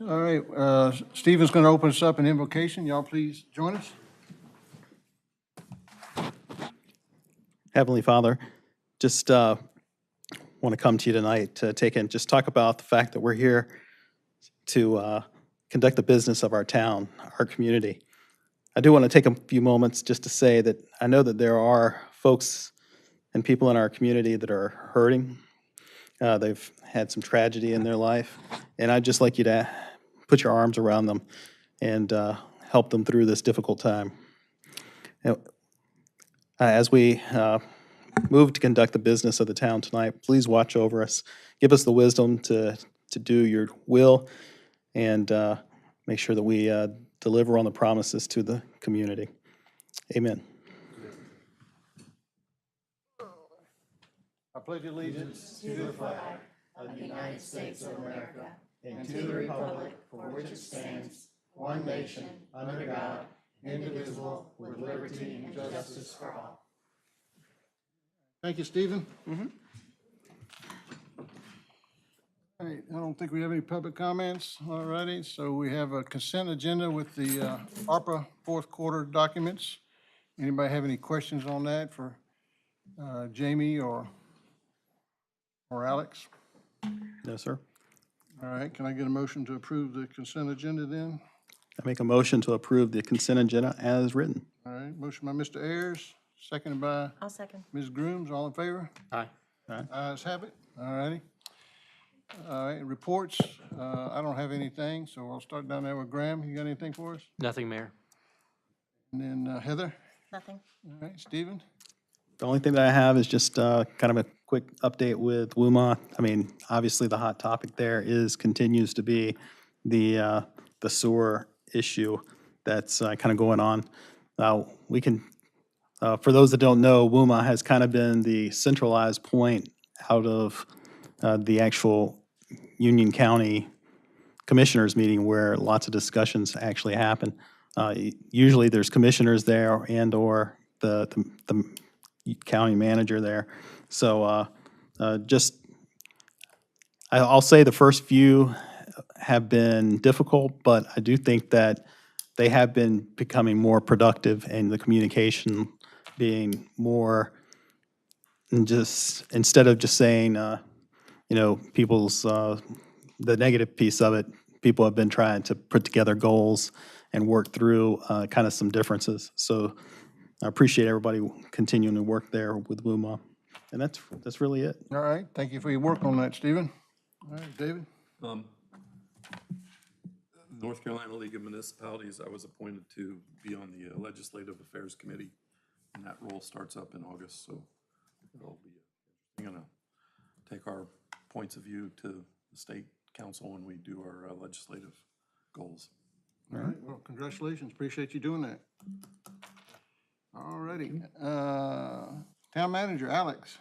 All right, Stephen's going to open us up in invocation. Y'all please join us. Heavenly Father, just want to come to you tonight to just talk about the fact that we're here to conduct the business of our town, our community. I do want to take a few moments just to say that I know that there are folks and people in our community that are hurting. They've had some tragedy in their life, and I'd just like you to put your arms around them and help them through this difficult time. As we move to conduct the business of the town tonight, please watch over us. Give us the wisdom to do your will and make sure that we deliver on the promises to the community. Amen. I pledge allegiance to the flag of the United States of America and to the republic for which it stands, one nation, under God, indivisible, with liberty and justice for all. Thank you, Stephen. All right, I don't think we have any public comments. All righty, so we have a consent agenda with the ARPA fourth quarter documents. Anybody have any questions on that for Jamie or Alex? No, sir. All right, can I get a motion to approve the consent agenda then? I make a motion to approve the consent agenda as written. All right, motion by Mr. Ayers, seconded by I'll second. Ms. Grooms. All in favor? Aye. Ayes have it. All righty. All right, reports. I don't have anything, so I'll start down there with Graham. You got anything for us? Nothing, Mayor. And then Heather? Nothing. All right, Stephen? The only thing that I have is just kind of a quick update with WUMA. I mean, obviously the hot topic there continues to be the sewer issue that's kind of going on. We can, for those that don't know, WUMA has kind of been the centralized point out of the actual Union County Commissioners meeting where lots of discussions actually happen. Usually there's commissioners there and or the county manager there. So I'll say the first few have been difficult, but I do think that they have been becoming more productive and the communication being more just, instead of just saying, people's, the negative piece of it, people have been trying to put together goals and work through kind of some differences. So I appreciate everybody continuing to work there with WUMA. And that's really it. All right, thank you for your work on that, Stephen. All right, David? North Carolina League of Municipalities, I was appointed to be on the Legislative Affairs Committee, and that role starts up in August, so it'll be going to take our points of view to the state council when we do our legislative goals. All right, well, congratulations. Appreciate you doing that. All righty. Town Manager, Alex,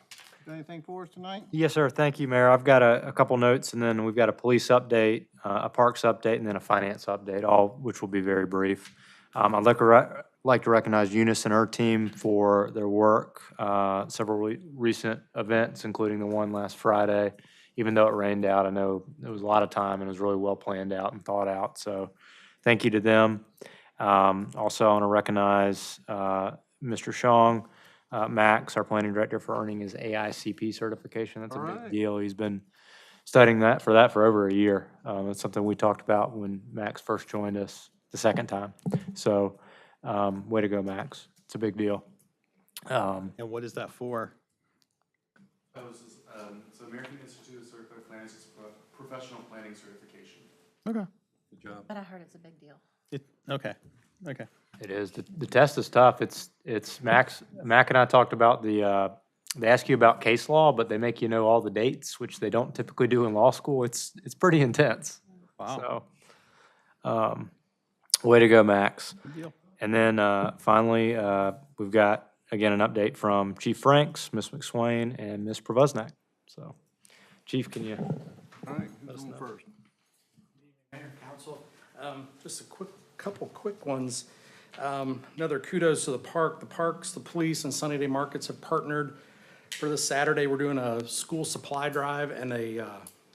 got anything for us tonight? Yes, sir. Thank you, Mayor. I've got a couple notes, and then we've got a police update, a parks update, and then a finance update, all which will be very brief. I'd like to recognize Eunice and her team for their work, several recent events, including the one last Friday. Even though it rained out, I know there was a lot of time, and it was really well planned out and thought out. So thank you to them. Also, I want to recognize Mr. Shong, Max, our planning director, for earning his AICP certification. That's a big deal. He's been studying for over a year. It's something we talked about when Max first joined us the second time. So way to go, Max. It's a big deal. And what is that for? So American Institute of Certified Planners is a professional planning certification. Okay. Good job. But I heard it's a big deal. Okay. It is. The test is tough. It's Mac and I talked about they ask you about case law, but they make you know all the dates, which they don't typically do in law school. It's pretty intense. Wow. So, way to go, Max. Good deal. And then finally, we've got, again, an update from Chief Franks, Ms. McSwain, and Ms. Provoznak. So, Chief, can you? All right, who's on first? Mayor, Council, just a couple quick ones. Another kudos to the park. The parks, the police, and Sunny Day Markets have partnered for this Saturday. We're doing a school supply drive and a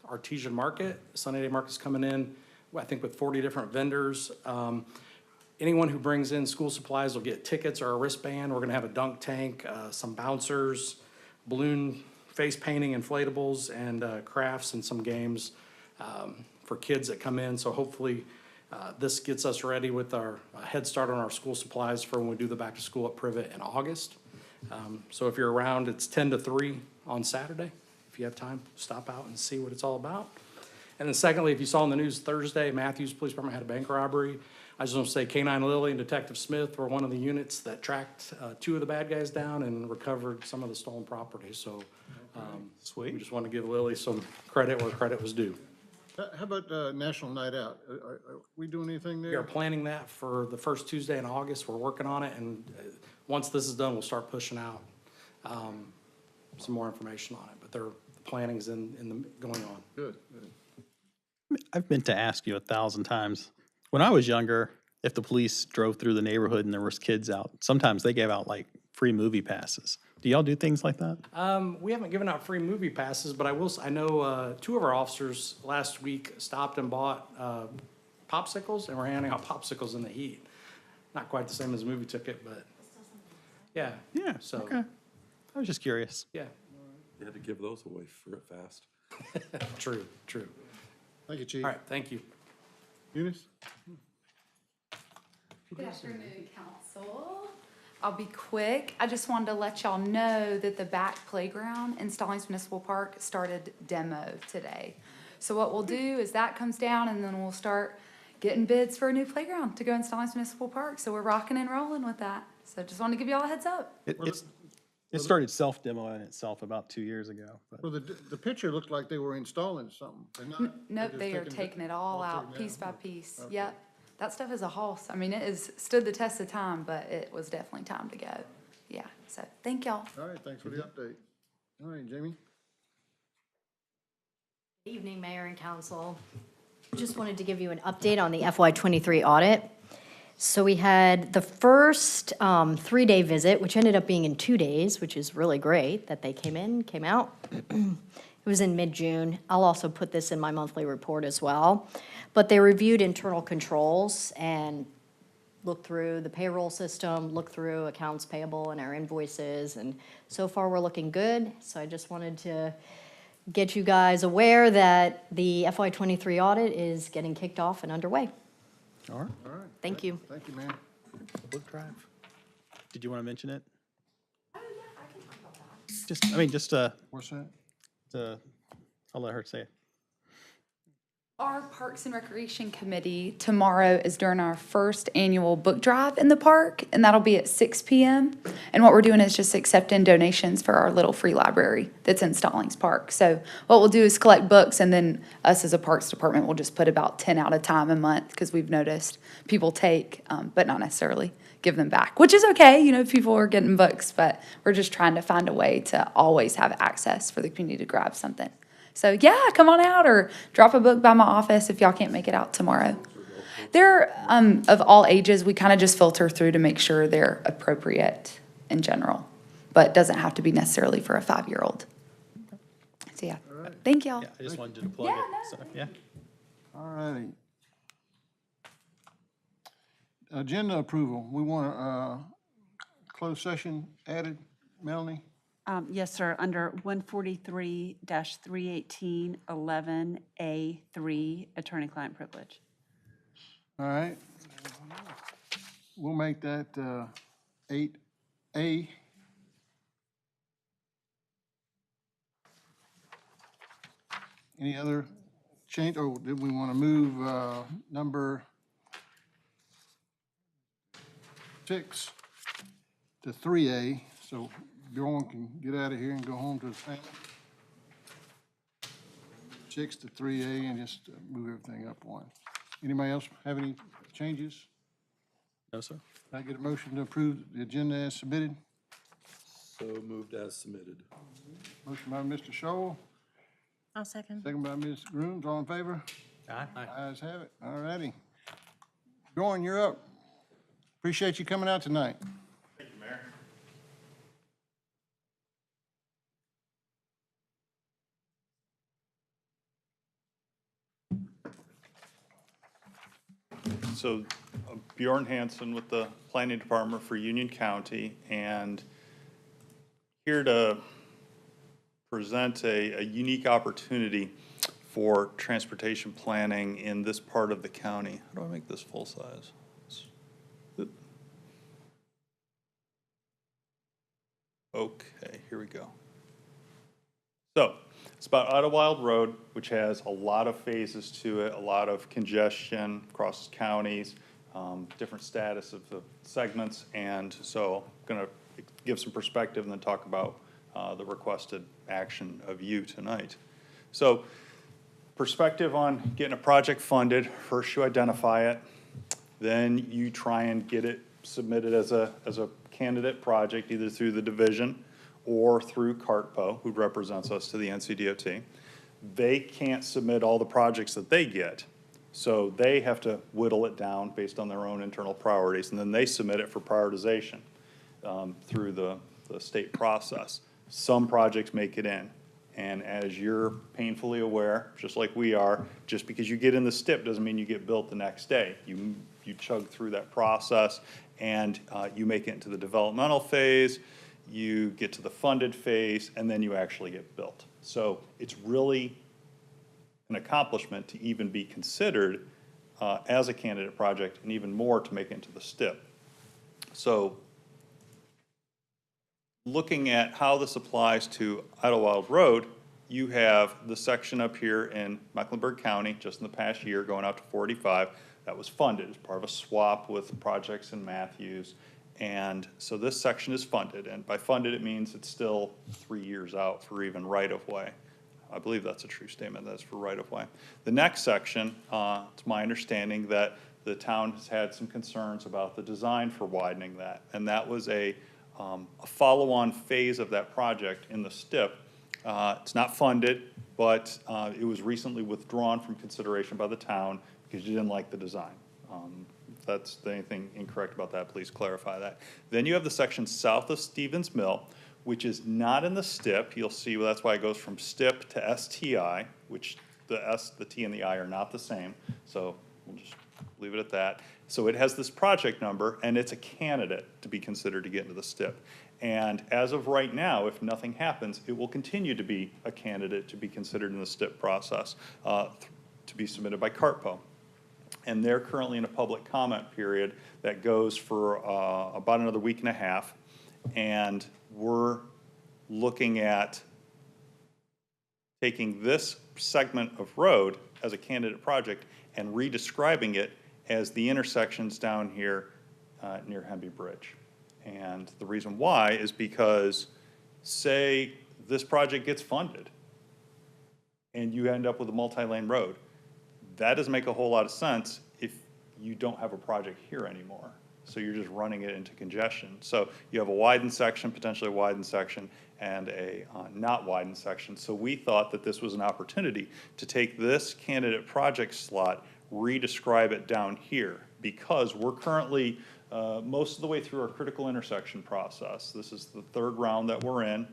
artesian market. Sunny Day Market's coming in I think with 40 different vendors. Anyone who brings in school supplies will get tickets or a wristband. We're gonna have a dunk tank, some bouncers, balloon face painting, inflatables, and crafts and some games for kids that come in. So hopefully, this gets us ready with our head start on our school supplies for when we do the back to school at Privet in August. So if you're around, it's 10 to 3 on Saturday. If you have time, stop out and see what it's all about. And then secondly, if you saw in the news Thursday, Matthews Police Department had a bank robbery. I just want to say K-9 Lilly and Detective Smith were one of the units that tracked 2 of the bad guys down and recovered some of the stolen property. So we just want to give Lilly some credit where credit was due. How about National Night Out? Are we doing anything We are there? planning that for the first Tuesday in August. We're working on it, and once this is done, we'll start pushing out some more information on it. But the planning's going on. Good. I've meant to ask you 1,000 times. When I was younger, if the police drove through the neighborhood and there was kids out, sometimes they gave out like free movie passes. Do y'all do things like that? We haven't given out free movie passes, but I know 2 of our officers last week stopped and bought popsicles, and we're handing out popsicles in the heat. Not quite the same as a movie ticket, but yeah. Yeah, So, okay. I was just curious. yeah, They had to give those away for it fast. true. Thank you, Chief. All right, thank you. Eunice? Good afternoon, council. I'll be quick. I just wanted to let y'all know that the back playground in Stallings Municipal Park started demo today. So what we'll do is that comes down and then we'll start getting bids for a new playground to go in Stallings Municipal Park. So we're rocking and rolling with that. So just wanted to give y'all a heads up. It started self-demoing itself about 2 years ago. But Well, the picture looked like they were installing something. They're not? Nope, just they are taking it all out, taken piece by out. piece. Okay. Yep. That stuff is a hoss. I mean, it has stood the test of time, but it was definitely time to go. Yeah, so thank y'all. All right, thanks for the update. All right, Jamie? Evening, Mayor and Council. Just wanted to give you an update on the FY23 audit. So we had the first 3-day visit, which ended up being in 2 days, which is really great that they came in, came out. It was in mid-June. I'll also put this in my monthly report as well. But they reviewed internal controls and looked through the payroll system, looked through accounts payable and our invoices, and so far we're looking good. So I just wanted to get you guys aware that the FY23 audit is getting kicked off and underway. all right, All right. Thank you. Thank you, ma'am. Book Drive. Did you want to mention it? Just What's that? I'll let her say it. Our Parks and Recreation Committee tomorrow is during our first annual book drive in the park, and that'll be at 6 p.m. And what we're doing is just accepting donations for our little free library that's in Stallings Park. So what we'll do is collect books, and then us as a Parks Department will just put about 10 out of time a month, because we've noticed people take, but not necessarily give them back, which is okay. You know, people are getting books, but we're just trying to find a way to always have access for the community to grab something. So yeah, come on out or drop a book by my office if y'all can't make it out tomorrow. They're of all ages. We kind of just filter through to make sure they're appropriate in general, but doesn't have to be necessarily for a 5-year-old. So yeah, thank y'all. Yeah, I just wanted you to plug Yeah, it. no. So, yeah. All righty. Agenda approval. We want a closed session added, Melanie? Yes, sir, under 143-318-11A3, attorney-client privilege. All right. We'll make that 8A. Any other change, or did we want to move number 6 to 3A, so Bjorn can get out of here and go home to his family? 6 to 3A and just move everything up one. Anybody else have any changes? No, sir. Can I get a motion to approve the agenda as submitted? So moved as submitted. Motion by Mr. Shoal, I'll second. second by Ms. Grooms, all in favor? Aye. Ayes have it, all righty. Bjorn, you're up. Appreciate you coming out tonight. So Bjorn Hansen with the Planning Department for Union County, and here to present a unique opportunity for transportation planning in this part of the county. How do I make this full size? Okay, here we go. So it's about Idlewild Road, which has a lot of phases to it, a lot of congestion across counties, different status of the segments. And so I'm going to give some perspective and then talk about the requested action of you tonight. So perspective on getting a project funded. First you identify it, then you try and get it submitted as a candidate project, either through the division or through CARTPO, who represents us to the NCDOT. They can't submit all the projects that they get, so they have to whittle it down based on their own internal priorities, and then they submit it for prioritization through the state process. Some projects make it in, and as you're painfully aware, just like we are, just because you get in the STIP doesn't mean you get built the next day. You chug through that process, and you make it into the developmental phase, you get to the funded phase, and then you actually get built. So it's really an accomplishment to even be considered as a candidate project, and even more to make it into the STIP. So looking at how this applies to Idlewild Road, you have the section up here in Mecklenburg County, just in the past year, going out to 45, that was funded as part of a swap with projects in Matthews. And so this section is funded, and by funded, it means it's still 3 years out for even right-of-way. I believe that's a true statement, that's for right-of-way. The next section, it's my understanding that the town has had some concerns about the design for widening that, and that was a follow-on phase of that project in the STIP. It's not funded, but it was recently withdrawn from consideration by the town because you didn't like the design. If that's anything incorrect about that, please clarify that. Then you have the section south of Stevens Mill, which is not in the STIP. You'll see, well, that's why it goes from STIP to STI, which the S, the T, and the I are not the same. So we'll just leave it at that. So it has this project number, and it's a candidate to be considered to get into the STIP. And as of right now, if nothing happens, it will continue to be a candidate to be considered in the STIP process, to be submitted by CARTPO. And they're currently in a public comment period that goes for about another week and a half. And we're looking at taking this segment of road as a candidate project and redescribing it as the intersections down here near Hemby Bridge. And the reason why is because, say this project gets funded and you end up with a multi-lane road, that doesn't make a whole lot of sense if you don't have a project here anymore. So you're just running it into congestion. So you have a widened section, potentially a widened section, and a not widened section. So we thought that this was an opportunity to take this candidate project slot, redescribe it down here, because we're currently most of the way through our critical intersection process. This is the third round that we're in.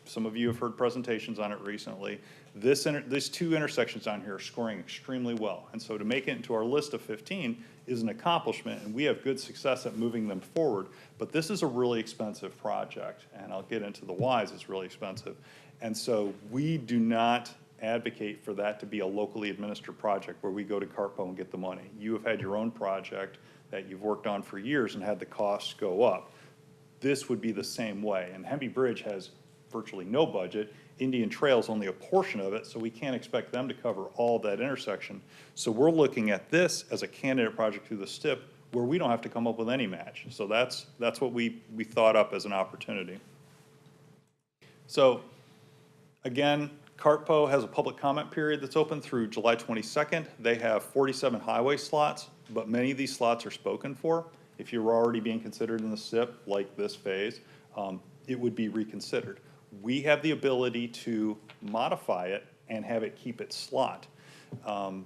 Some of you have heard presentations on it recently. These two intersections down here are scoring extremely well. And so to make it into our list of 15 is an accomplishment, and we have good success at moving them forward. But this is a really expensive project, and I'll get into the whys. It's really expensive. And so we do not advocate for that to be a locally administered project where we go to CARTPO and get the money. You have had your own project that you've worked on for years and had the costs go up. This would be the same way. And Hemby Bridge has virtually no budget. Indian Trail's only a portion of it, so we can't expect them to cover all of that intersection. So we're looking at this as a candidate project through the STIP where we don't have to come up with any match. So that's what we thought up as an opportunity. So again, CARTPO has a public comment period that's open through July 22nd. They have 47 highway slots, but many of these slots are spoken for. If you're already being considered in the SIP, like this phase, it would be reconsidered. We have the ability to modify it and have it keep its slot. I'll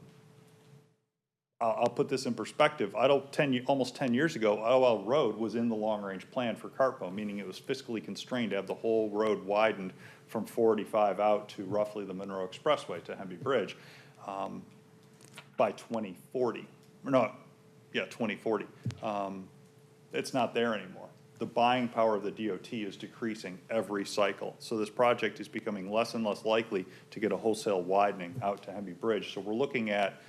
put this in perspective. Almost 10 years ago, Idlewild Road was in the long-range plan for CARTPO, meaning it was fiscally constrained to have the whole road widened from 45 out to roughly the Monroe Expressway to Hemby Bridge by 2040. No, yeah, 2040. It's not there anymore. The buying power of the DOT is decreasing every cycle. So this project is becoming less and less likely to get a wholesale widening out to Hemby Bridge. So we're looking at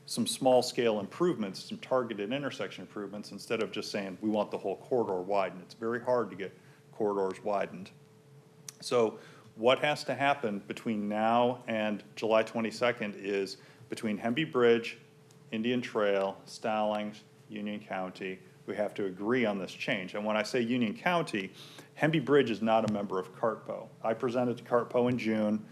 some small-scale improvements, some targeted intersection improvements, instead of just saying, we want the whole corridor widened. It's very hard to get corridors widened. So what has to happen between now and July 22nd is between Hemby Bridge, Indian Trail, Stallings, Union County, we have to agree on this change. And when I say Union County, Hemby Bridge is not a member of CARTPO. I presented to CARTPO in June,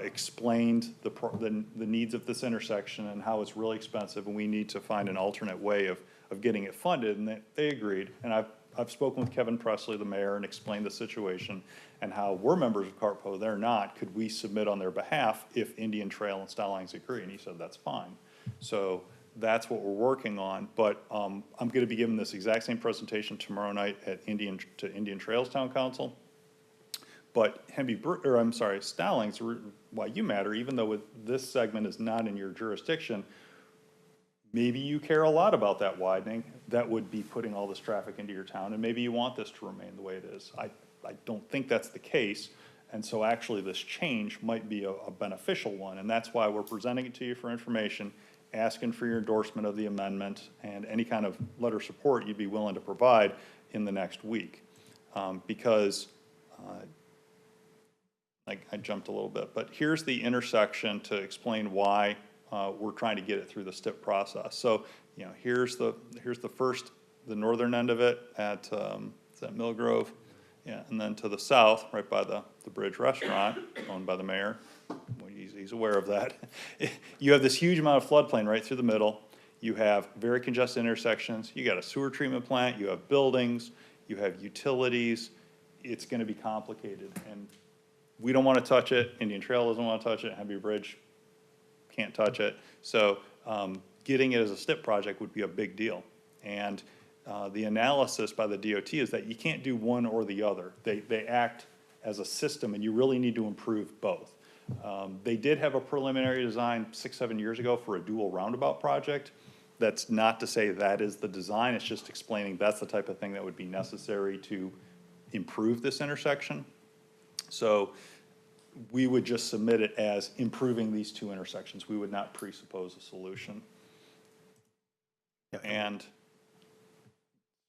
explained the needs of this intersection and how it's really expensive and we need to find an alternate way of getting it funded, and they agreed. And I've spoken with Kevin Presley, the mayor, and explained the situation and how we're members of CARTPO, they're not. Could we submit on their behalf if Indian Trail and Stallings agree? And he said, that's fine. So that's what we're working on, but I'm gonna be giving this exact same presentation tomorrow night at Indian Trails Town Council. But Stallings, why you matter, even though this segment is not in your jurisdiction, maybe you care a lot about that widening. That would be putting all this traffic into your town, and maybe you want this to remain the way it is. I don't think that's the case, and so actually this change might be a beneficial one, and that's why we're presenting it to you for information, asking for your endorsement of the amendment and any kind of letter of support you'd be willing to provide in the next week. Because I jumped a little bit, but here's the intersection to explain why we're trying to get it through the STIP process. So, you know, here's the the northern end of it at, is that Mill Grove? Yeah, and then to the south, right by the Bridge Restaurant, owned by the mayor, well, he's aware of that. You have this huge amount of floodplain right through the middle. You have very congested intersections. You got a sewer treatment plant, you have buildings, you have utilities. It's gonna be complicated, and we don't wanna touch it. Indian Trail doesn't wanna touch it. Hemby Bridge can't touch it. So getting it as a STIP project would be a big deal. And the analysis by the DOT is that you can't do one or the other. They act as a system, and you really need to improve both. They did have a preliminary design 6-7 years ago for a dual roundabout project. That's not to say that is the design, it's just explaining that's the type of thing that would be necessary to improve this intersection. So we would just submit it as improving these two intersections. We would not presuppose a solution. And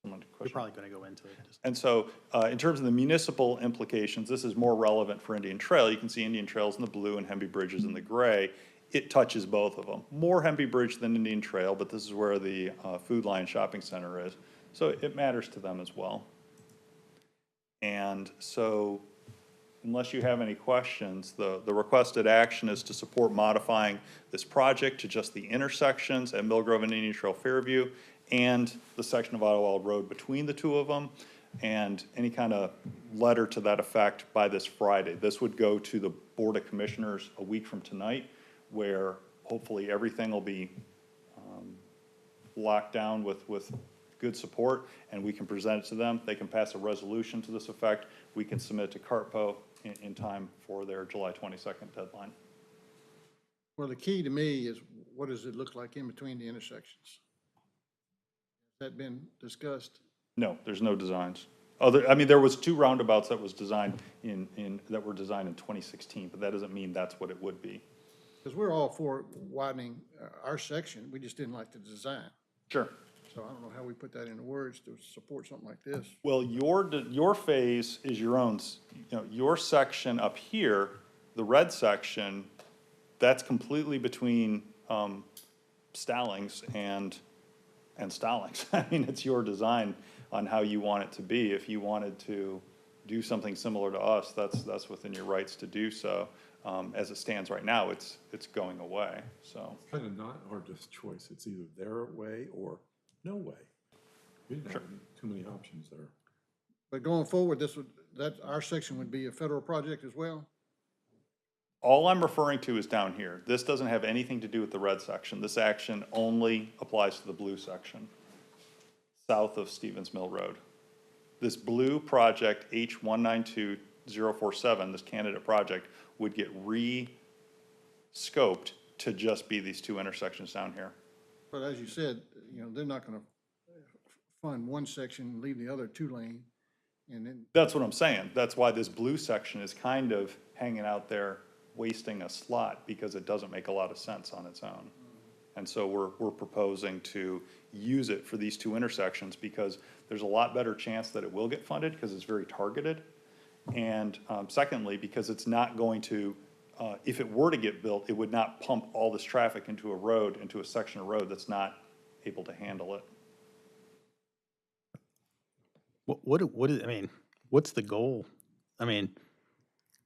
You're probably going to go into it. And so, in terms of the municipal implications, this is more relevant for Indian Trail. You can see Indian Trail's in the blue and Hemby Bridge is in the gray. It touches both of them. More Hemby Bridge than Indian Trail, but this is where the Food Lion Shopping Center is. So it matters to them as well. And so, unless you have any questions, the requested action is to support modifying this project to just the intersections at Mill Grove and Indian Trail Fairview and the section of Ottawa Road between the two of them, and any kind of letter to that effect by this Friday. This would go to the Board of Commissioners a week from tonight, where hopefully everything will be locked down with good support, and we can present it to them. They can pass a resolution to this effect. We can submit it to CARTPO in time for their July 22nd deadline. Well, the key to me is what does it look like in between the intersections? Has that been discussed? No, there's no designs. I mean, there was 2 roundabouts that was designed that were designed in 2016, but that doesn't mean that's what it would be. Because we're all for widening our section, we just didn't like the design. Sure. So I don't know how we put that into words to support something like this. Well, your phase is your own, you know, your section up here, the red section, that's completely between Stallings and Stallings. I mean, it's your design on how you want it to be. If you wanted to do something similar to us, that's within your rights to do so. As it stands right now, it's going away, so. Kind of not our just choice. It's either their way or no way. We didn't have too many options there. But going forward, our section would be a federal project as well? All I'm referring to is down here. This doesn't have anything to do with the red section. This action only applies to the blue section, south of Stevens Mill Road. This blue project, H192047, this candidate project, would get re-scoped to just be these 2 intersections down here. but as you said, you know, they're not gonna fund one section, leave the other two-lane, and then, That's what I'm saying. That's why this blue section is kind of hanging out there, wasting a slot, because it doesn't make a lot of sense on its own. And so we're proposing to use it for these two intersections, because there's a lot better chance that it will get funded, because it's very targeted. And secondly, because it's not going to, if it were to get built, it would not pump all this traffic into a road, into a section of road that's not able to handle it. What is, I mean, what's the goal? I mean,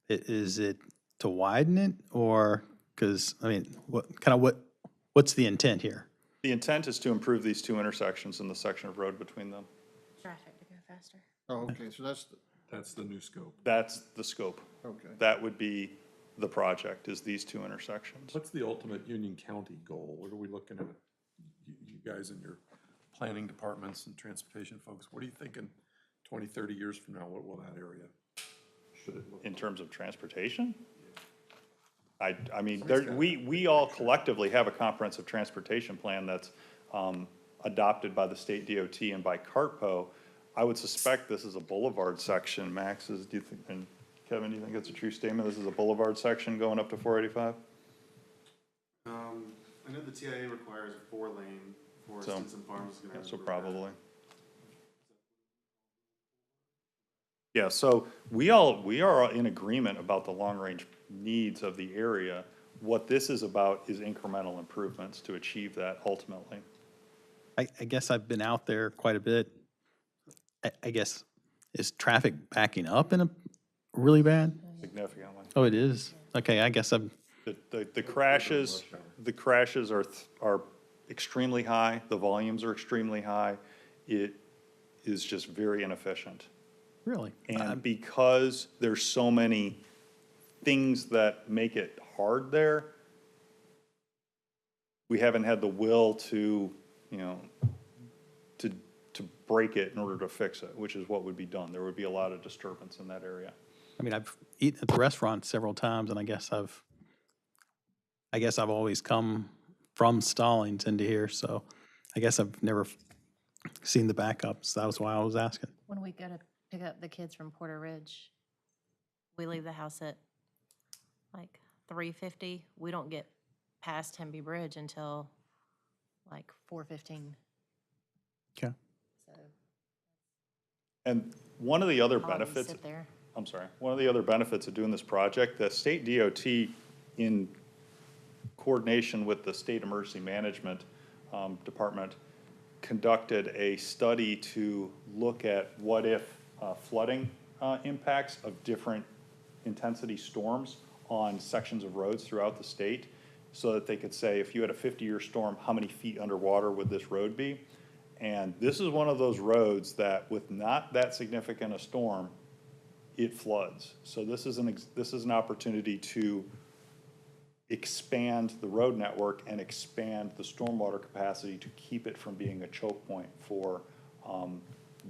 is it to widen it or, because, I mean, what's the intent here? The intent is to improve these two intersections and the section of road between them. Traffic to go faster. oh, okay, so That's the new scope. That's the scope. okay. That would be the project, is these two intersections. What's the ultimate Union County goal? What are we looking at? You guys in your planning departments and transportation folks, what are you thinking 20, 30 years from now? What will that area, should it look? In terms of transportation? I mean, there, we all collectively have a comprehensive transportation plan that's adopted by the state DOT and by CARTPO. I would suspect this is a boulevard section. Max, do you think, and Kevin, do you think it's a true statement? This is a boulevard section going up to 485? I know the TIA requires a 4-lane for So- Stinson Farms. Is gonna have So to probably. Yeah, so we are in agreement about the long-range needs of the area. What this is about is incremental improvements to achieve that ultimately. I guess I've been out there quite a bit. I guess, is traffic backing up in a really bad? Significantly. Oh, it is? Okay, I guess I'm, The crashes are extremely high, the volumes are extremely high. It is just very inefficient. really? And because there's so many things that make it hard there, we haven't had the will to, you know, to break it in order to fix it, which is what would be done. There would be a lot of disturbance in that area. I mean, I've eaten at the restaurant several times, and I guess I've always come from Stallings into here, so I guess I've never seen the backups. That was why I was asking. When we go to pick up the kids from Porter Ridge, we leave the house at like 3:50. We don't get past Hemby Bridge until like 4:15. Okay. So And one of the other I'll always benefits, sit there. I'm sorry, one of the other benefits of doing this project, the state DOT, in coordination with the State Emergency Management Department, conducted a study to look at what if flooding impacts of different intensity storms on sections of roads throughout the state, so that they could say, if you had a 50-year storm, how many feet underwater would this road be? And this is one of those roads that, with not that significant a storm, it floods. So this is an opportunity to expand the road network and expand the stormwater capacity to keep it from being a choke point for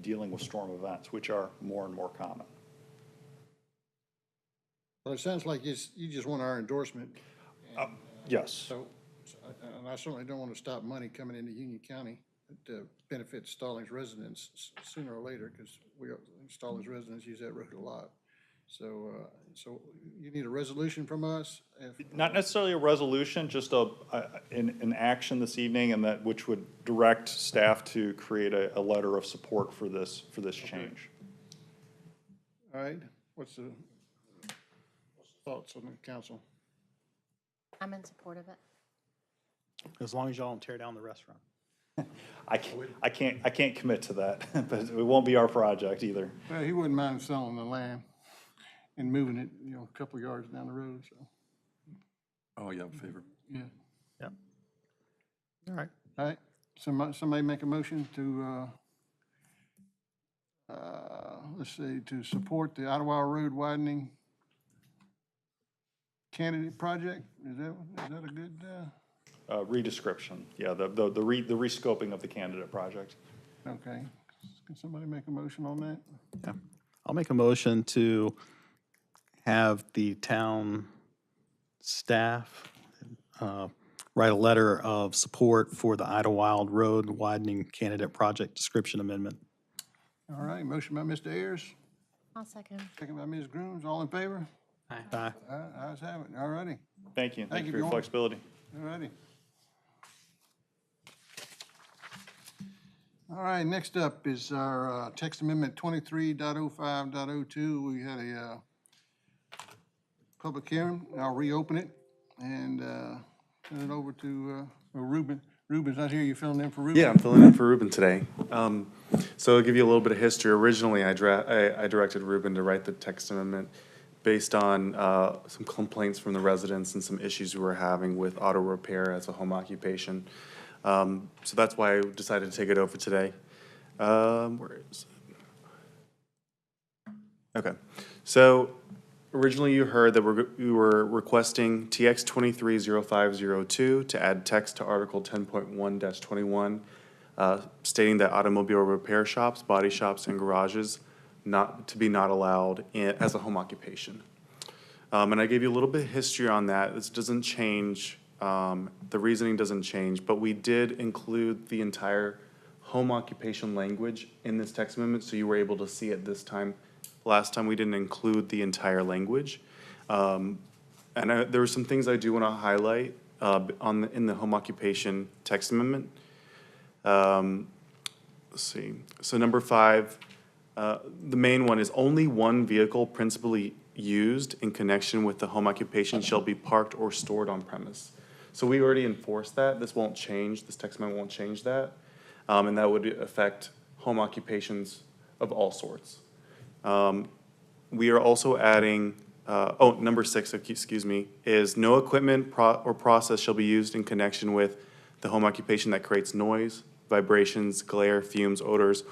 dealing with storm events, which are more and more common. Well, it sounds like you just want our endorsement. Yes. So, and I certainly don't want to stop money coming into Union County to benefit Stallings residents sooner or later, because Stallings residents use that road a lot. So, so you need a resolution from us? Not necessarily a resolution, just an action this eevening, and that, which would direct staff to create a letter of support for this change. All right, what's the thoughts on the council? I'm in support of it. As long as y'all don't tear down the restaurant. I can't commit to that, but it won't be our project either. Well, he wouldn't mind selling the land and moving it, you know, a couple of yards down the road, so, Oh, yeah, favor. yeah. Yep. All right. All right, somebody make a motion to, let's see, to support the Ottawa Road widening candidate project? Is that a good, Redescription, yeah, the rescoping of the candidate project. okay. Can somebody make a motion on that? Yeah. I'll make a motion to have the town staff write a letter of support for the Idlewild Road widening candidate project description amendment. All right, motion by Mr. Ayers, I'll second. second by Ms. Grooms, all in favor? Aye. Ayes have it, all righty, Thank you. Thank Thank you, you for your Bjorn. flexibility. all righty. All right, next up is our text amendment 23.05.02. We had a public hearing. I'll reopen it and turn it over to Ruben. Ruben's not here. You filling in for Ruben? Yeah, I'm filling in for Ruben today. So I'll give you a little bit of history. Originally, I directed Ruben to write the text amendment based on some complaints from the residents and some issues we were having with auto repair as a home occupation. So that's why I decided to take it over today. Where is it? Okay, so originally you heard that we were requesting TX 230502 to add text to Article 10.1-21, stating that automobile repair shops, body shops, and garages not allowed as a home occupation. And I gave you a little bit of history on that. This doesn't change, the reasoning doesn't change, but we did include the entire home occupation language in this text amendment, so you were able to see it this time. Last time, we didn't include the entire language. And there were some things I do want to highlight in the home occupation text amendment. Let's see. So number 5, the main one is only one vehicle principally used in connection with the home occupation shall be parked or stored on premise. So we already enforced that. This won't change. This text amendment won't change that. And that would affect home occupations of all sorts. We are also adding, number 6, excuse me, is no equipment or process shall be used in connection with the home occupation that creates noise, vibrations, glare, fumes, odors,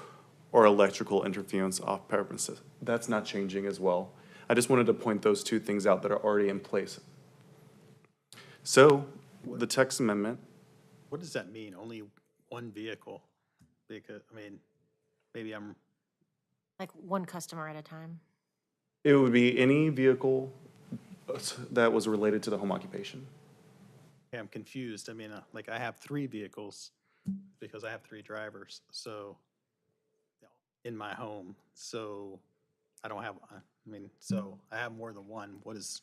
or electrical interference off premises. That's not changing as well. I just wanted to point those 2 things out that are already in place. So, the text amendment, What does that mean, only one vehicle? Because, I mean, maybe I'm, Like one customer at a time. it would be any vehicle that was related to the home occupation. I'm confused. I mean, like, I have 3 vehicles because I have 3 drivers, so, in my home, so I don't have, I mean, so I have more than one. What is,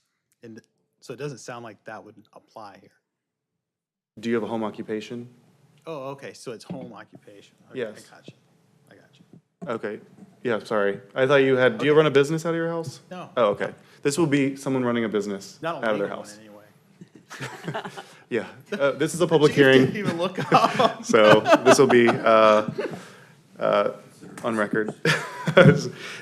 so it doesn't sound like that would apply here. Do you have a home occupation? Oh, okay, so it's home occupation. Okay, Yes. I got you. I got you. Okay, yeah, sorry. I thought you had, do you run a business out of your house? No. Oh, okay. This will be someone running a business Not out a of their legal one, house. anyway. Yeah, this is a public Chief didn't hearing, even look up. so this will be on record.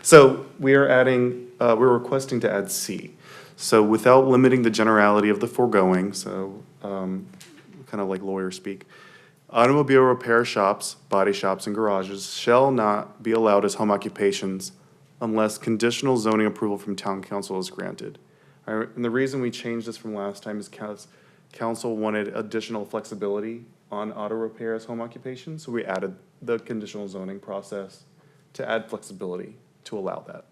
So we are adding, we're requesting to add C. So without limiting the generality of the foregoing, so kind of like lawyer speak, automobile repair shops, body shops, and garages shall not be allowed as home occupations unless conditional zoning approval from town council is granted. All right, and the reason we changed this from last time is council wanted additional flexibility on auto repair as home occupation, so we added the conditional zoning process to add flexibility to allow that.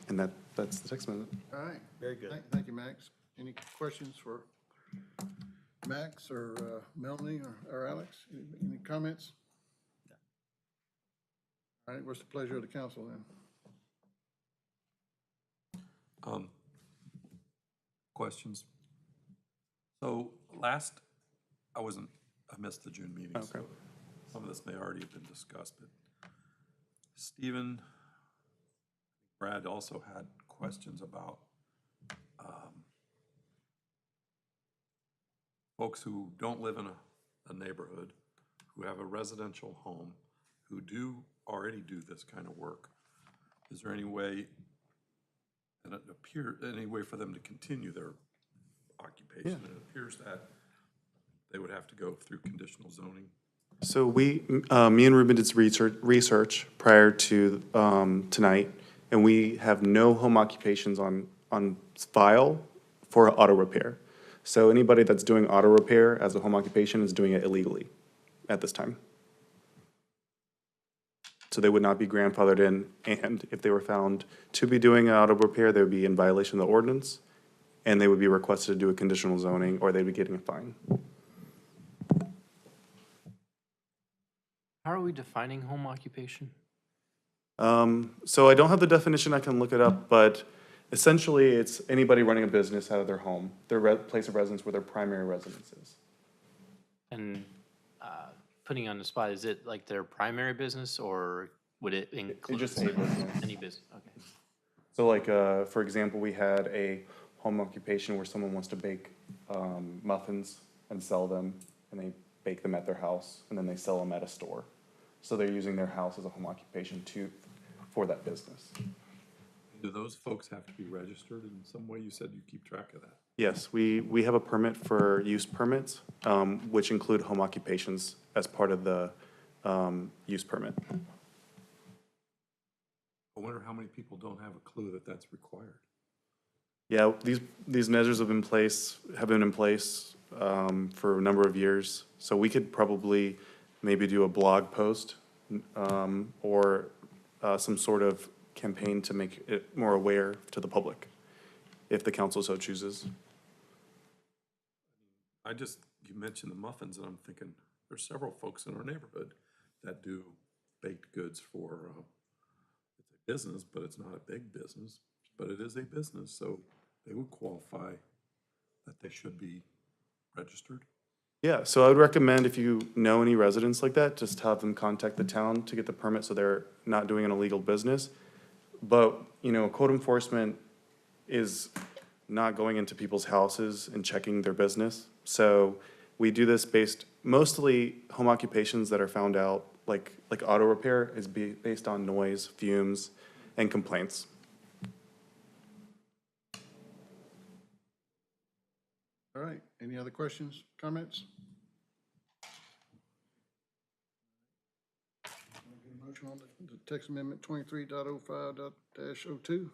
And that's the text amendment. All right. Very good. Thank you, Max. Any questions for Max or Melanie or Alex? Any comments? All right, what's the pleasure of the council then? Questions? So I missed the June meeting, so Okay. some of this may already have been discussed, but Stephen, Brad also had questions about folks who don't live in a neighborhood, who have a residential home, who already do this kind of work. Is there any way, any way for them to continue their occupation? It appears that they would have to go through conditional zoning. So me and Ruben did some research prior to tonight, and we have no home occupations on file for auto repair. So anybody that's doing auto repair as a home occupation is doing it illegally at this time. So they would not be grandfathered in, and if they were found to be doing auto repair, they would be in violation of the ordinance, and they would be requested to do a conditional zoning, or they'd be getting a fine. How are we defining home occupation? So I don't have the definition, I can look it up, but essentially it's anybody running a business out of their home, their place of residence where their primary residence is. And putting you on the spot, is it like their primary business, or would it include just any business. any business? Okay. So like, for example, we had a home occupation where someone wants to bake muffins and sell them, and they bake them at their house, and then they sell them at a store. So they're using their house as a home occupation for that business. Do those folks have to be registered in some way? You said you keep track of that. Yes, we have a permit for use permits, which include home occupations as part of the use permit. I wonder how many people don't have a clue that that's required. Yeah, these measures have been in place for a number of years. So we could probably maybe do a blog post or some sort of campaign to make it more aware to the public, if the council so chooses. You mentioned the muffins, and I'm thinking, there's several folks in our neighborhood that do baked goods for, it's a business, but it's not a big business, but it is a business, so they would qualify that they should be registered. Yeah, so I would recommend if you know any residents like that, just have them contact the town to get the permit so they're not doing an illegal business. But, code enforcement is not going into people's houses and checking their business. So we do this mostly home occupations that are found out, like auto repair is based on noise, fumes, and complaints. All right, any other questions, comments? Motion on the text amendment 23.05.-02.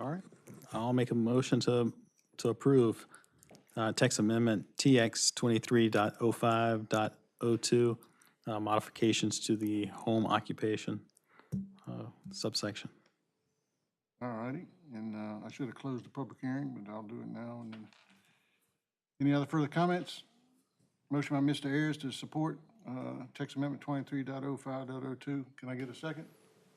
All right, I'll make a motion to approve text amendment TX 23.05.02, modifications to the home occupation subsection. All righty, and I should have closed the public hearing, but I'll do it now. And then, any other further comments? Motion by Mr. Ayers to support text amendment 23.05.02. Can I get a second?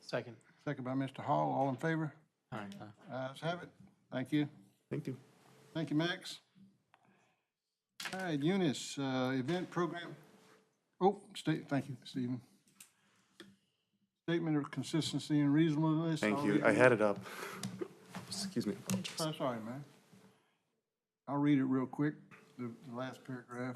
Second. Second by Mr. Hall. All in favor? Aye. Ayes have it. Thank you. Thank you. Thank you, Max. All right, Eunice, event program. Thank you, Stephen. Statement of consistency and reasonableness. Thank you. I had it up. Excuse me. Oh, sorry, man. I'll read it real quick, the last paragraph.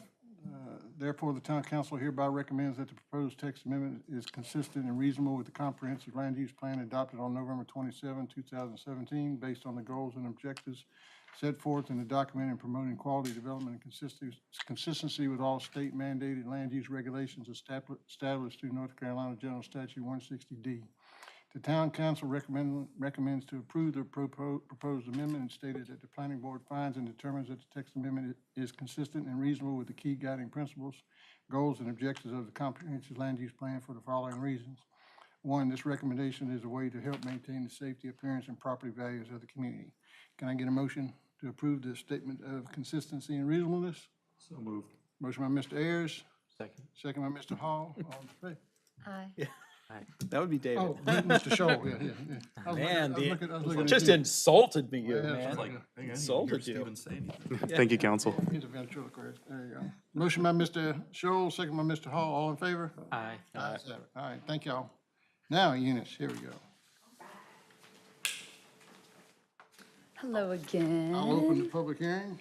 Therefore, the town council hereby recommends that the proposed text amendment is consistent and reasonable with the comprehensive land use plan adopted on November 27, 2017, based on the goals and objectives set forth in the document in promoting quality development and consistency with all state mandated land use regulations established through North Carolina General Statute 160D. The town council recommends to approve the proposed amendment and stated that the planning board finds and determines that the text amendment is consistent and reasonable with the key guiding principles, goals, and objectives of the comprehensive land use plan for the following reasons. One, this recommendation is a way to help maintain the safety, appearance, and property values of the community. Can I get a motion to approve the statement of consistency and reasonableness? So moved. Motion by Mr. Ayers, Second. second by Mr. Hall. All in favor? Aye. That would be David. Oh, Mr. Shoal, yeah. I was Man, looking- I was looking at just you. insulted me here, Yeah, man. it's like, Hang on, I didn't hear Insulted you. Stephen say anything. Thank you, council. He's a ventriloquist. There you go. Motion by Mr. Shoal, second by Mr. Hall. All in favor? Aye. Ayes have it. All right, thank y'all. Now, Eunice, here we go. Hello again. I'll open the public hearing.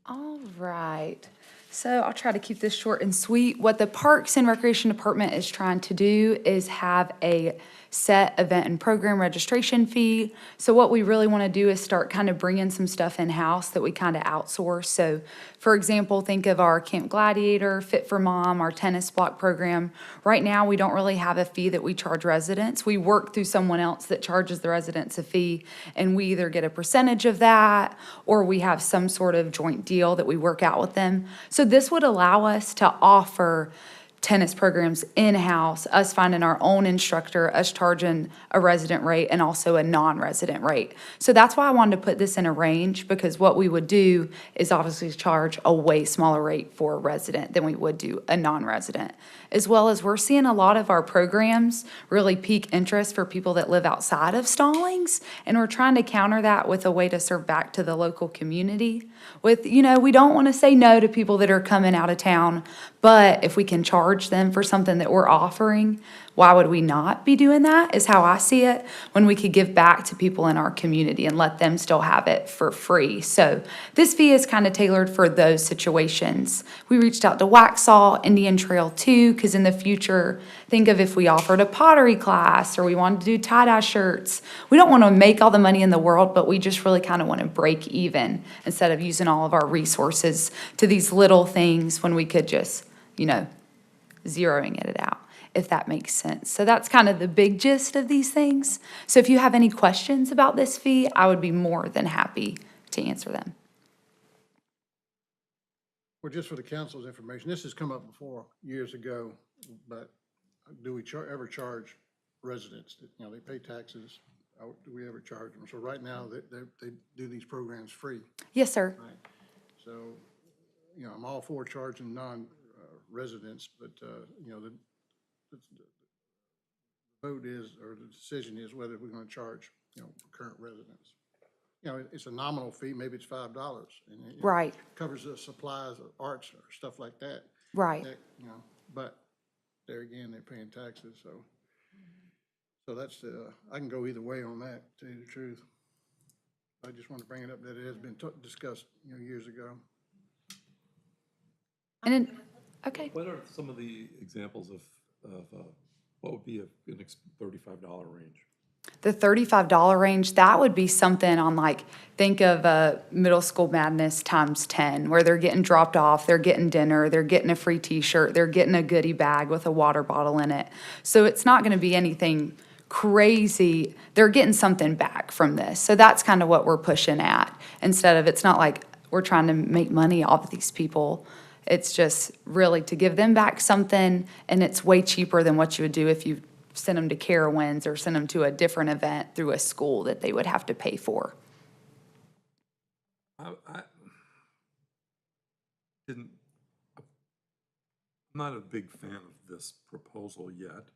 All right. So I'll try to keep this short and sweet. What the Parks and Recreation Department is trying to do is have a set event and program registration fee. So what we really want to do is start kind of bringing some stuff in-house that we kind of outsource. So for example, think of our Camp Gladiator, Fit for Mom, our tennis block program. Right now, we don't really have a fee that we charge residents. We work through someone else that charges the residents a fee, and we either get a percentage of that or we have some sort of joint deal that we work out with them. So this would allow us to offer tennis programs in-house, us finding our own instructor, us charging a resident rate and also a non-resident rate. So that's why I wanted to put this in a range, because what we would do is obviously charge a way smaller rate for a resident than we would do a non-resident. As well as we're seeing a lot of our programs really pique interest for people that live outside of Stallings, and we're trying to counter that with a way to serve back to the local community. With, we don't want to say no to people that are coming out of town, but if we can charge them for something that we're offering, why would we not be doing that, is how I see it, when we could give back to people in our community and let them still have it for free. So this fee is kind of tailored for those situations. We reached out to Waxhaw, Indian Trail too, because in the future, think of if we offered a pottery class or we wanted to do tie-dye shirts. We don't want to make all the money in the world, but we just really kind of want to break even instead of using all of our resources to these little things when we could just, zeroing it out, if that makes sense. So that's kind of the big gist of these things. So if you have any questions about this fee, I would be more than happy to answer them. Well, just for the council's information, this has come up before years ago, but do we ever charge residents? They pay taxes. Do we ever charge them? So right now, they do these programs free. Yes, sir. Right. So, I'm all for charging non-residents, but, the vote is, or the decision is whether we're going to charge, current residents. It's a nominal fee, maybe it's $5, and it Right. covers the supplies or arts or stuff like that. Right. But there again, they're paying taxes, so that's I can go either way on that, to tell you the truth. I just want to bring it up that it has been discussed, years ago. And then, okay. What are some of the examples of what would be an $35 range? The $35 range, that would be something on think of a Middle School Madness times 10, where they're getting dropped off, they're getting dinner, they're getting a free t-shirt, they're getting a goodie bag with a water bottle in it. So it's not going to be anything crazy. They're getting something back from this. So that's kind of what we're pushing at. Instead of, it's not like we're trying to make money off of these people. It's just really to give them back something, and it's way cheaper than what you would do if you send them to Carowinds or send them to a different event through a school that they would have to pay for. I'm not a big fan of this proposal yet,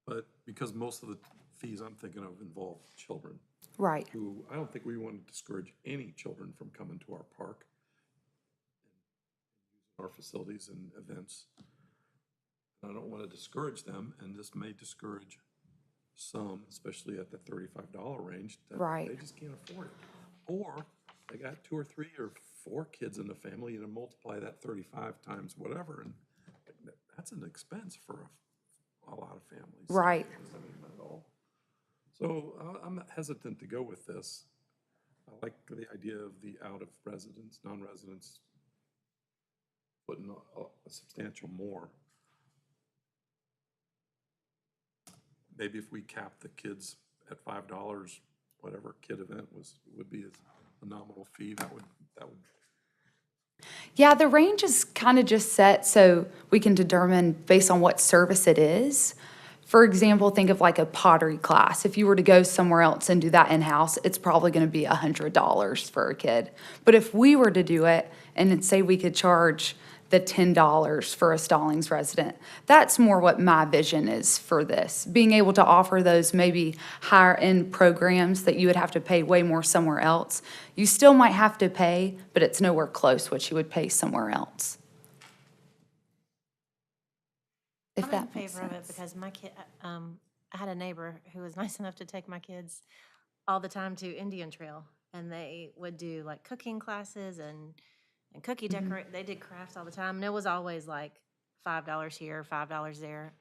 but because most of the fees I'm thinking of involve children. Right. Who, I don't think we want to discourage any children from coming to our park, our facilities and events. I don't want to discourage them, and this may discourage some, especially at the $35 range, that Right. they just can't afford it. Or they got 2 or 3 or 4 kids in the family, and multiply that 35 times whatever, and that's an expense for a lot of families. Right. So I'm hesitant to go with this. I like the idea of the out-of-residence, non-residents putting a substantial more. Maybe if we cap the kids at $5, whatever kid event would be a nominal fee, that would. Yeah, the range is kind of just set so we can determine based on what service it is. For example, think of a pottery class. If you were to go somewhere else and do that in-house, it's probably going to be $100 for a kid. But if we were to do it and then say we could charge the $10 for a Stallings resident, that's more what my vision is for this. Being able to offer those maybe higher end programs that you would have to pay way more somewhere else. You still might have to pay, but it's nowhere close what you would pay somewhere else. If I'm in that makes favor of it sense. because my kid, I had a neighbor who was nice enough to take my kids all the time to Indian Trail, and they would do cooking classes and cookie decorate. They did crafts all the time, and it was always $5 here, $5 there.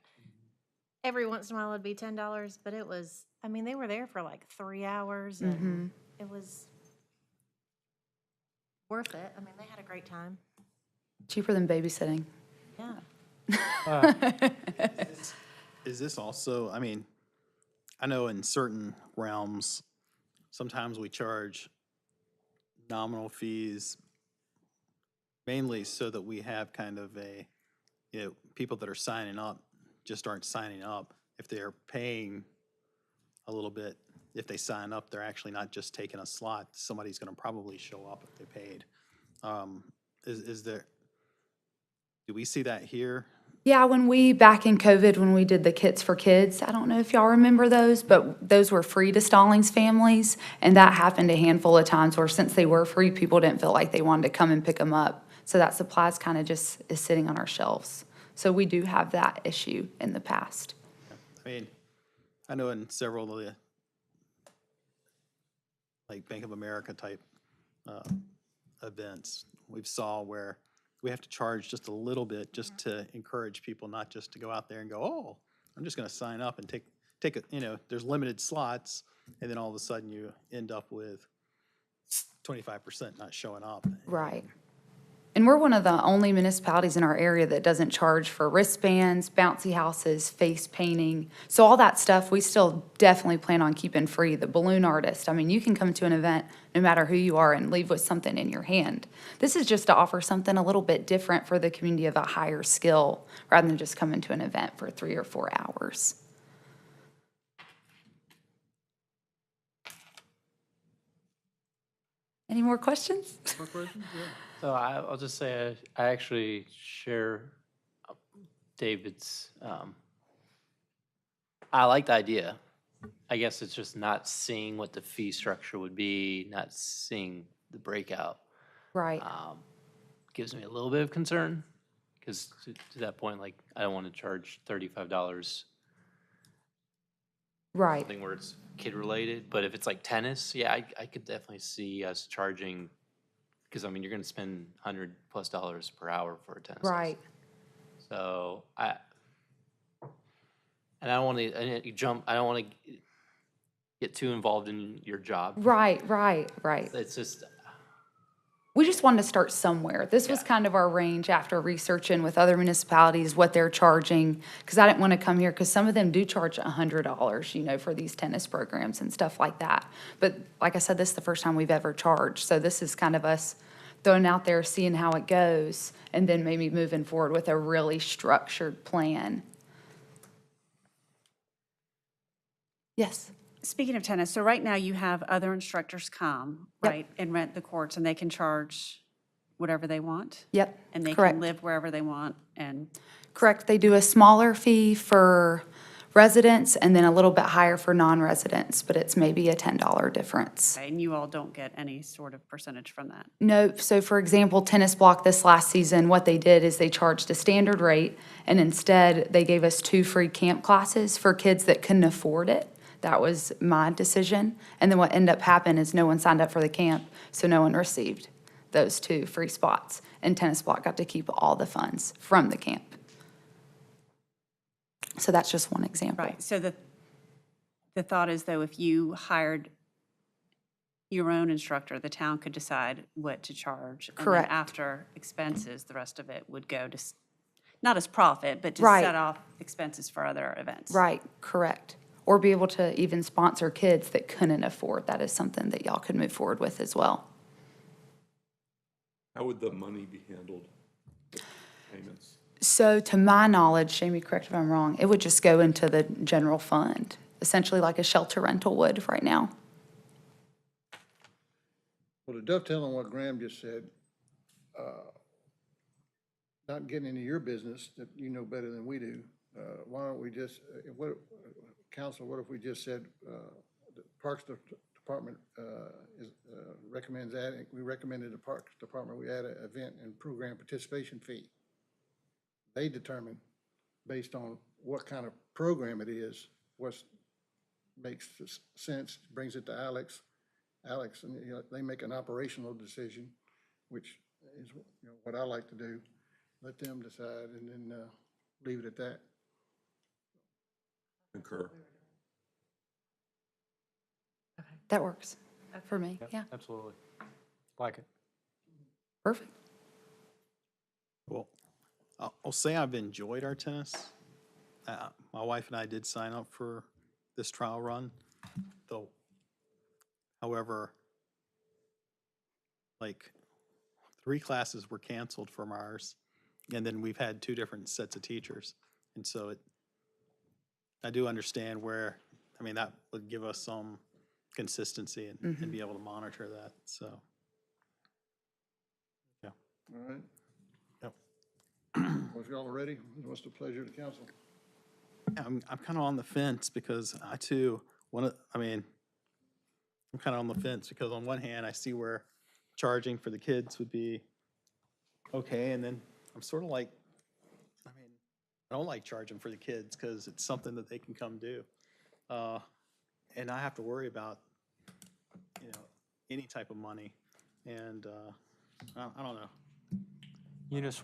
Every once in a while it'd be $10, but it was, they were there for 3 hours, and it was worth it. They had a great time. Cheaper than babysitting. Yeah. Is this also, I know in certain realms, sometimes we charge nominal fees mainly so that we have kind of a, people that are signing up just aren't signing up. If they're paying a little bit, if they sign up, they're actually not just taking a slot. Somebody's gonna probably show up if they paid. Is there, do we see that here? Yeah, back in COVID, when we did the Kits for Kids, I don't know if y'all remember those, but those were free to Stallings families. And that happened a handful of times where since they were free, people didn't feel like they wanted to come and pick them up. So that supplies kind of just is sitting on our shelves. So we do have that issue in the past. I mean, I know in several of the, like Bank of America type events, we've saw where we have to charge just a little bit just to encourage people, not just to go out there and go, oh, I'm just gonna sign up and take a, there's limited slots, and then all of a sudden you end up with 25% not showing up. Right. And we're one of the only municipalities in our area that doesn't charge for wristbands, bouncy houses, face painting. So all that stuff, we still definitely plan on keeping free. The balloon artist, I mean, you can come to an event, no matter who you are, and leave with something in your hand. This is just to offer something a little bit different for the community of a higher skill, rather than just coming to an event for 3 or 4 hours. Any more questions? More questions? Yeah. So I'll just say I actually share David's, I like the idea. I guess it's just not seeing what the fee structure would be, not seeing the breakout. Right. Gives me a little bit of concern, because to that point, like, I don't want to charge $35, Right. something where it's kid-related, but if it's like tennis, yeah, I could definitely see us charging, because, I mean, you're going to spend $100+ per hour for a tennis lesson. Right. So I don't want to I don't want to get too involved in your job. Right. It's just, We just wanted to start somewhere. This was kind of our range after researching with other municipalities, what they're charging. Because I didn't want to come here, because some of them do charge $100, for these tennis programs and stuff like that. But like I said, this is the first time we've ever charged. So this is kind of us throwing out there, seeing how it goes, and then maybe moving forward with a really structured plan. Yes. Speaking of tennis, so right now you have other instructors come, Yep. right, and rent the courts, and they can charge whatever they want? Yep. And they correct. can live wherever they want, and, Correct. They do a smaller fee for residents and then a little bit higher for non-residents, but it's maybe a $10 difference. and you all don't get any sort of percentage from that? No, so for example, Tennis Block this last season, what they did is they charged a standard rate, and instead they gave us 2 free camp classes for kids that couldn't afford it. That was my decision. And then what ended up happening is no one signed up for the camp, so no one received those 2 free spots. And Tennis Block got to keep all the funds from the camp. So that's just one example. Right, so the thought is, though, if you hired your own instructor, the town could decide what to charge. Correct. And then after expenses, the rest of it would go to, not as profit, but to Right. set off expenses for other events. Right, correct. Or be able to even sponsor kids that couldn't afford. That is something that y'all could move forward with as well. How would the money be handled? The payments? So to my knowledge, Jamie, correct if I'm wrong, it would just go into the general fund, essentially like a shelter rental would right now. Well, to dovetail on what Graham just said, not getting into your business that you know better than we do, why don't we just, Council, what if we just said, the Parks Department recommends adding, we recommended the Parks Department, we add an event and program participation fee. They determine, based on what kind of program it is, what makes sense, brings it to Alex, and they make an operational decision, which is what I like to do. Let them decide and then leave it at that. Concur. That works for me, yeah, Absolutely. Like it. perfect. Well, I'll say I've enjoyed our tennis. My wife and I did sign up for this trial run, though. However, like 3 classes were canceled from ours, and then we've had 2 different sets of teachers. And so I do understand where, I mean, that would give us some consistency and be able to monitor that, so. Yeah. All right. Yep. Well, if y'all are ready, what's the pleasure of the council? I'm kind of on the fence because I too, I'm kind of on the fence because on one hand, I see where charging for the kids would be okay, and then I'm sort of like, I don't like charging for the kids because it's something that they can come do. And I have to worry about, any type of money, and I don't know. Eunice,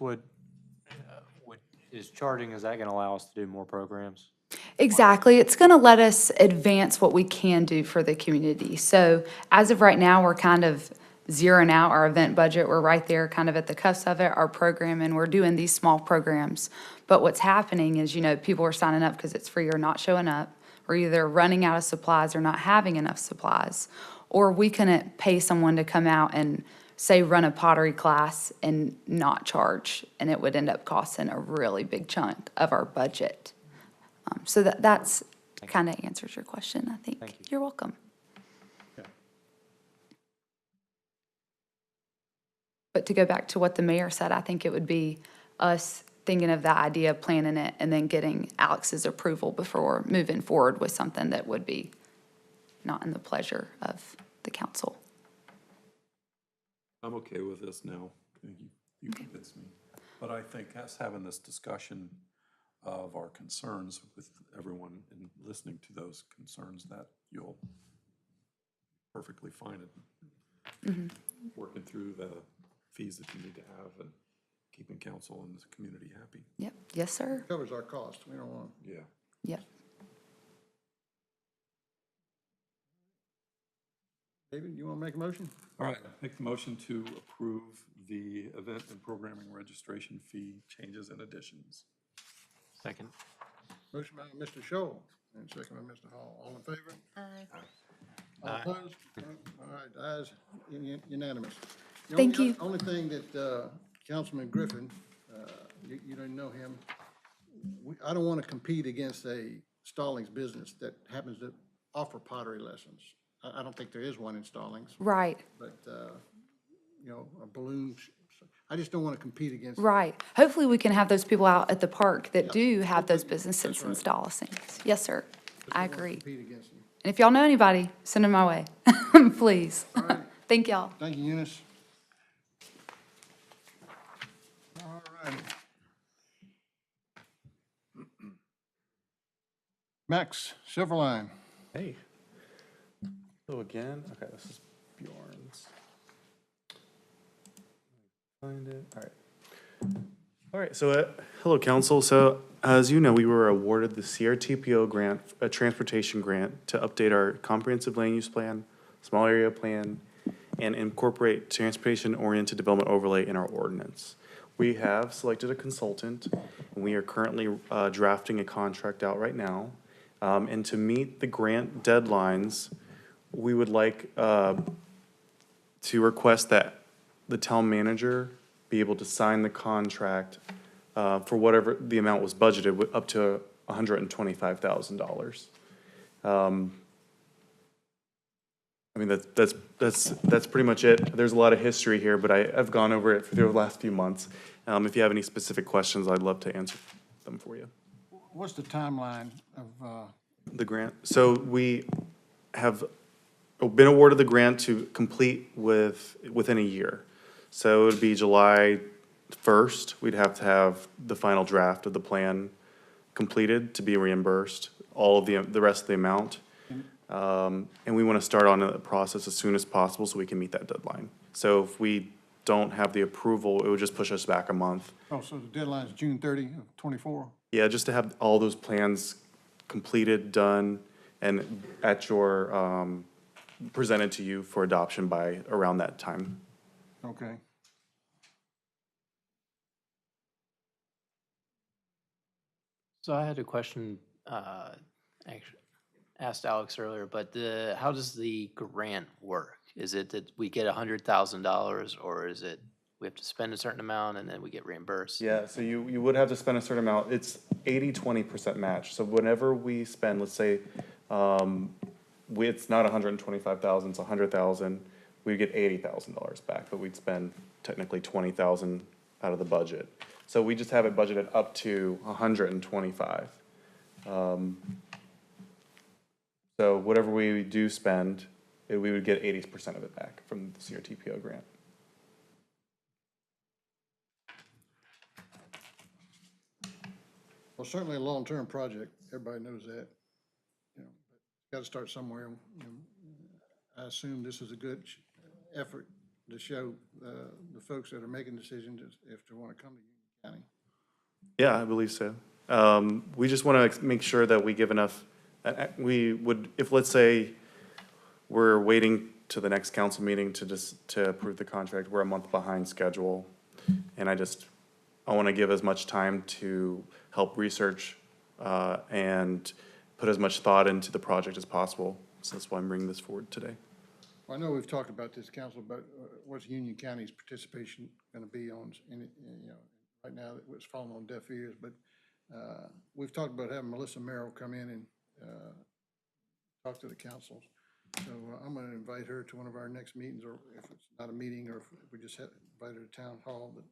is charging, is that gonna allow us to do more programs? Exactly. It's going to let us advance what we can do for the community. So as of right now, we're kind of zeroing out our event budget. We're right there kind of at the cusp of it, our program, and we're doing these small programs. But what's happening is, people are signing up because it's free or not showing up. We're either running out of supplies or not having enough supplies. Or we couldn't pay someone to come out and, say, run a pottery class and not charge, and it would end up costing a really big chunk of our budget. So that's kind of answers your question, I think. Thank you. You're welcome. Yeah. But to go back to what the mayor said, I think it would be us thinking of the idea, planning it, and then getting Alex's approval before moving forward with something that would be not in the pleasure of the council. I'm okay with this now. I think you convinced me. But I think us having this discussion of our concerns with everyone and listening to those concerns, that you'll perfectly fine it. Working through the fees that you need to have and keeping council and the community happy. Yep. Yes, sir. Covers our cost. We don't want, Yeah. Yep. David, you want to make a motion? All right, make the motion to approve the event and programming registration fee changes and additions. Second. Motion by Mr. Shoal and second by Mr. Hall. All in favor? All opposed? All right, ayes unanimous. The Thank only- you. Only thing that Councilman Griffin, you don't know him, I don't want to compete against a Stallings business that happens to offer pottery lessons. I don't think there is one in Stallings, Right. but, a balloon, I just don't want to compete against. Right. Hopefully, we can have those people out at the park that Yeah. do have those Hopefully, businesses that's in right. Stallings. Yes, sir. Just I don't wanna agree. Compete against them. And if y'all know anybody, send them my way, please. All right. Thank y'all. Thank you, Eunice. All right. Max Silverline. Hey. So again, okay, this is Bjorn's. Find it, all right. All right, so, hello, council. So, as you know, we were awarded the CRTPO grant, a transportation grant, to update our comprehensive land use plan, small area plan, and incorporate transportation-oriented development overlay in our ordinance. We have selected a consultant, and we are currently drafting a contract out right now. And to meet the grant deadlines, we would like to request that the town manager be able to sign the contract for whatever the amount was budgeted, up to $125,000. I mean, that's pretty much it. There's a lot of history here, but I've gone over it for the last few months. If you have any specific questions, I'd love to answer them for you. What's the timeline of, The grant, so we have been awarded the grant to complete within a year. So it would be July 1st, we'd have to have the final draft of the plan completed to be reimbursed, all of the rest of the amount. And we want to start on the process as soon as possible so we can meet that deadline. So if we don't have the approval, it would just push us back a month. oh, so the deadline is June 30 of 24? Yeah, just to have all those plans completed, done, and at your, presented to you for adoption by around that time. Okay. So I had a question, actually, asked Alex earlier, but how does the grant work? Is it that we get $100,000 or is it we have to spend a certain amount and then we get reimbursed? Yeah, so you would have to spend a certain amount. It's 80-20% match. So whenever we spend, let's say, it's not 125,000, it's 100,000, we'd get $80,000 back, but we'd spend technically 20,000 out of the budget. So we just have it budgeted up to 125. So whatever we do spend, we would get 80% of it back from the CRTPO grant. Well, certainly a long-term project, everybody knows that. You know, got to start somewhere. You know, I assume this is a good effort to show the folks that are making decisions if they want to come to Union County. Yeah, I believe so. We just want to make sure that we give enough, we would, if let's say we're waiting to the next council meeting to approve the contract, we're a month behind schedule. And I want to give as much time to help research and put as much thought into the project as possible. So that's why I'm bringing this forward today. Well, I know we've talked about this, council, but what's Union County's participation going to be on, you know, right now it's falling on deaf ears, but we've talked about having Melissa Merrill come in and talk to the councils. So I'm going to invite her to one of our next meetings, or if it's not a meeting, or if we just invite her to town hall to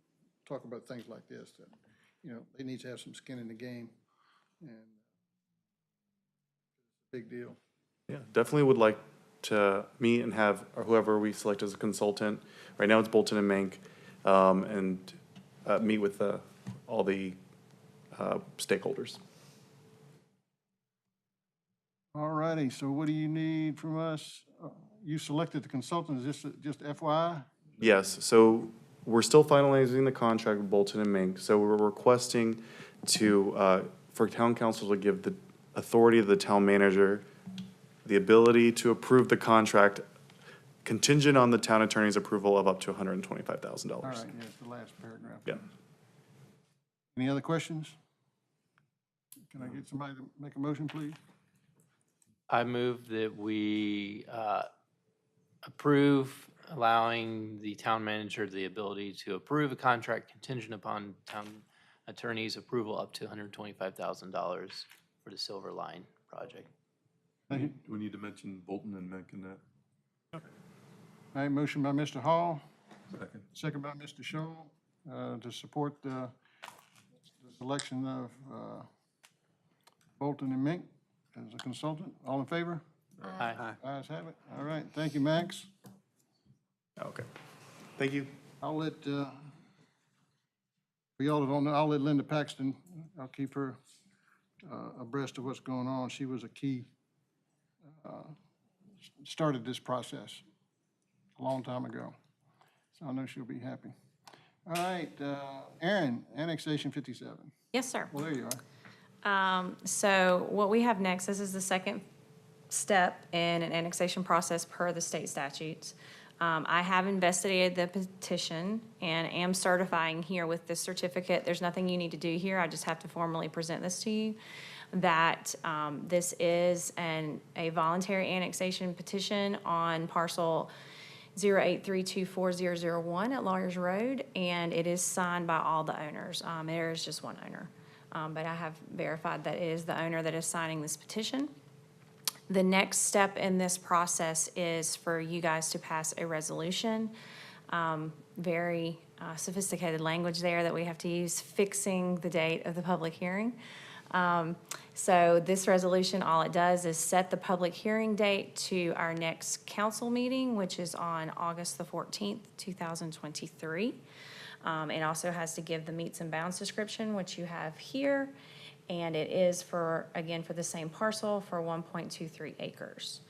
talk about things like this, that, you know, they need to have some skin in the game, and it's a big deal. Yeah, definitely would like to meet and have whoever we select as a consultant. Right now it's Bolton and Mink, and meet with all the stakeholders. All righty, so what do you need from us? You selected the consultant, is this just FYI? Yes, so we're still finalizing the contract with Bolton and Mink, so we're requesting for town council to give the authority of the town manager the ability to approve the contract contingent on the town attorney's approval of up to $125,000. All right, yeah, it's the last paragraph. Yeah. Any other questions? Can I get somebody to make a motion, please? I move that we approve allowing the town manager the ability to approve a contract contingent upon town attorney's approval up to $125,000 for the Silver Line project. Thank you. Do we need to mention Bolton and Mink in that? All right, motion by Mr. Hall, Second. second by Mr. Shaw, to support the selection of Bolton and Mink as a consultant. All in favor? Aye. Ayes have it. All right, thank you, Max. Okay. Thank you. I'll let, for y'all that don't know, I'll let Linda Paxton, I'll keep her abreast of what's going on. She was a key, started this process a long time ago. So I know she'll be happy. All right, Aaron, Annexation 57. Yes, sir. Well, there you are. So what we have next, this is the second step in an annexation process per the state statutes. I have investigated the petition and am certifying here with this certificate. There's nothing you need to do here. I just have to formally present this to you. That this is a voluntary annexation petition on parcel 083240001 at Lawyers Road, and it is signed by all the owners. There is just one owner. But I have verified that it is the owner that is signing this petition. The next step in this process is for you guys to pass a resolution. Very sophisticated language there that we have to use, fixing the date of the public hearing. So this resolution, all it does is set the public hearing date to our next council meeting, which is on August the 14th, 2023. It also has to give the meets and bounds description, which you have here, and it is for the same parcel for 1.23 acres.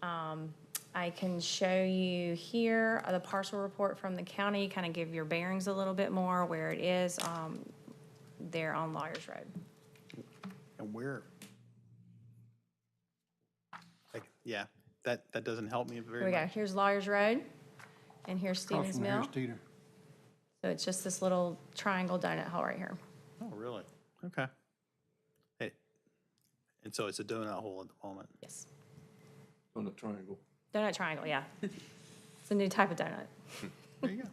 I can show you here the parcel report from the county, kind of give your bearings a little bit more where it is there on Lawyers Road. And where? Like, yeah, that doesn't help me very Here we go. much. Here's Lawyers Road, and here's Across Stevens from Mill. Harris Teeter. So it's just this little triangle donut hole right here. Oh, really? Okay. Hey, and so it's a donut hole at the moment. Yes. On a triangle. Donut triangle, yeah. It's a new type of donut. There you go.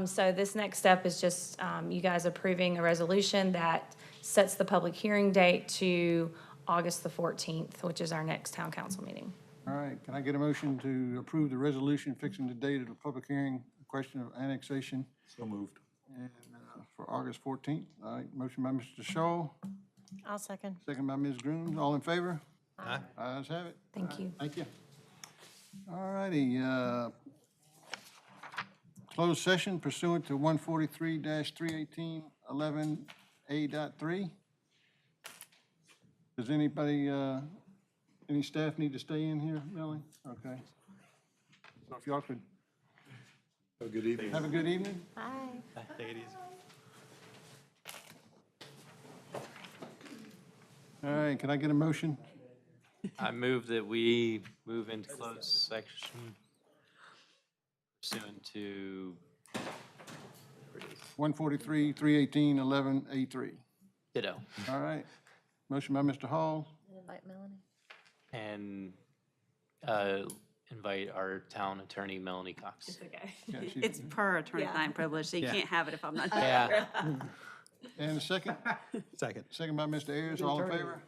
So this next step is just you guys approving a resolution that sets the public hearing date to August the 14th, which is our next town council meeting. All right, can I get a motion to approve the resolution fixing the date of the public hearing, question of annexation, So moved. and for August 14th? All right, motion by Mr. Shaw, I'll second. second by Ms. Grooms. All in favor? Aye. Ayes have it. Thank you. Thank you. All righty, closed session pursuant to 143-318-11A.3. Does anybody, any staff need to stay in here, Melanie? Okay. So if y'all could Have a good evening. have a good evening. Bye. Take it easy. All right, can I get a motion? I move that we move into closed section pursuant to 143-318-11A3. ditto. All right. Motion by Mr. Hall, Invite Melanie. And invite our town attorney, Melanie Cox. Okay. Yeah, she- It's per attorney-client privilege, so you Yeah. can't have it if I'm not. Yeah. and a second? Second. Second by Mr. Ayers, all in favor?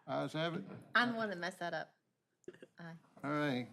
Ayes have it. I'm the one that messed that up. All right.